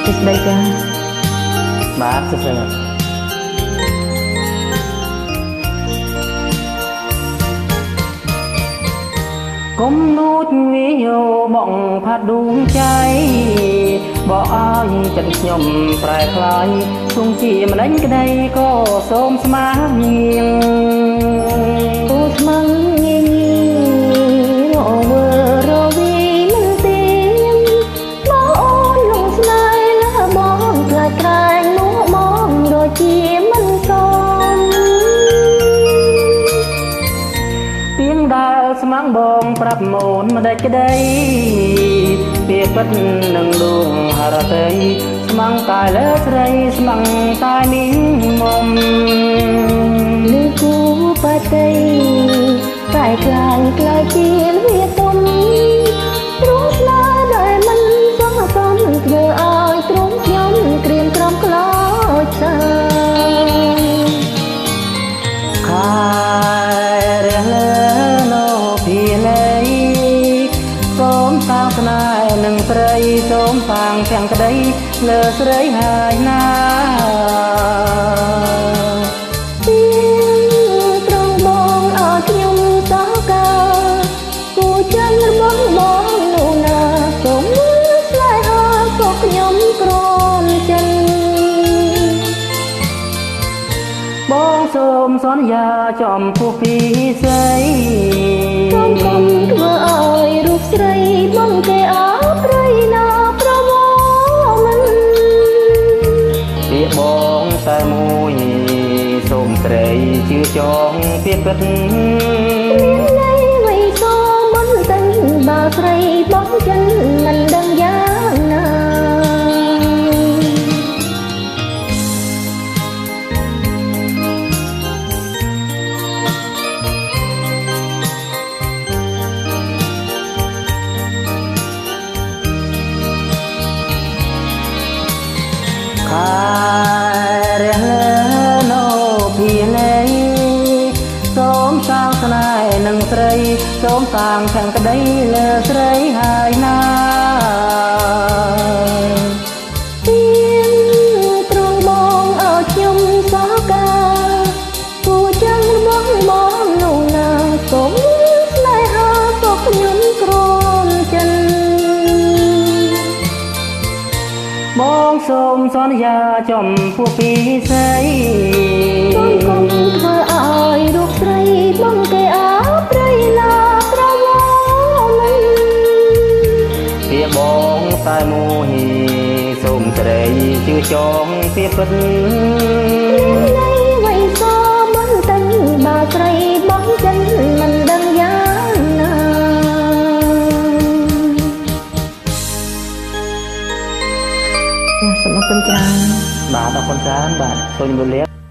Terus baiknyaបាទសួស្តីកុំលួចវាយោបងផាត់ដួងใจបកឲ្យចិត្តខ្ញុំប្រែក្លាយទោះជាម្ដេចក្ដីក៏សូមស្មារញៀងគូស្មឹងញីញីរវើរវីមិនទៀងបងអូនលងស្នេហ៍ណាបងខ្លាចក្រែងនោះបងដូចជាមិនសមទៀងដើរស្មាំងបងប្រាប់មូនម្ដេចក្ដីវាពិតនឹងដួងហរតីស្មាំងតែលើស្រីស្មាំងតែមីងមុំលឺគូបាតីតែខ្លាញ់ខ្លាចជាវាទុំព្រោះស្នេហ៍ដែលមិនសមសមធ្វើឲ្យទ្រង់ខ្ញុំក្រៀមក្រំខ្លោចសាខាយរះលើណូពីលេសូមសាងស្នេហ៍នឹងស្រីសូមសាងទាំងក្ដីលើស្រីហើយណាទៀងត្រង់បងឲ្យខ្ញុំតោះកាគូចិនរបស់បងនោះណាសូមស្នេហាក៏ខ្ញុំក្រនចិនបងសូមសន្យាចំពោះពីស្រីសូមកុំធ្វើឲ្យរូបស្រីបងគេអប្រិយណាប្រមោមិនពីបងតែមួយសូមស្រីជឿចងពីពិតមានន័យໄວសូមមិនតែបើស្រីបងចិនមិនដឹងយ៉ាងណាខាយរះលើណូពីលេសូមសាងស្នេហ៍នឹងស្រីសូមសាងទាំងក្ដីលើស្រីហើយណាទៀងត្រង់បងឲ្យខ្ញុំសោះកាគូចឹងរបស់បងនោះណាសូមស្នេហាក៏ខ្ញុំក្រនចិនបងសូមសន្យាចំពោះពីស្រីសូមកុំធ្វើឲ្យរូបស្រីបងគេអប្រិយណាប្រមោមិនពីបងតែមួយសូមស្រីជឿចងពីពិតមានន័យໄວសូមមិនតែបើស្រីបងចិនមិនដឹងយ៉ាងណាសូមអរគុណច្រើនបាទអរគុណច្រើនបាទសូមជម្រាបលា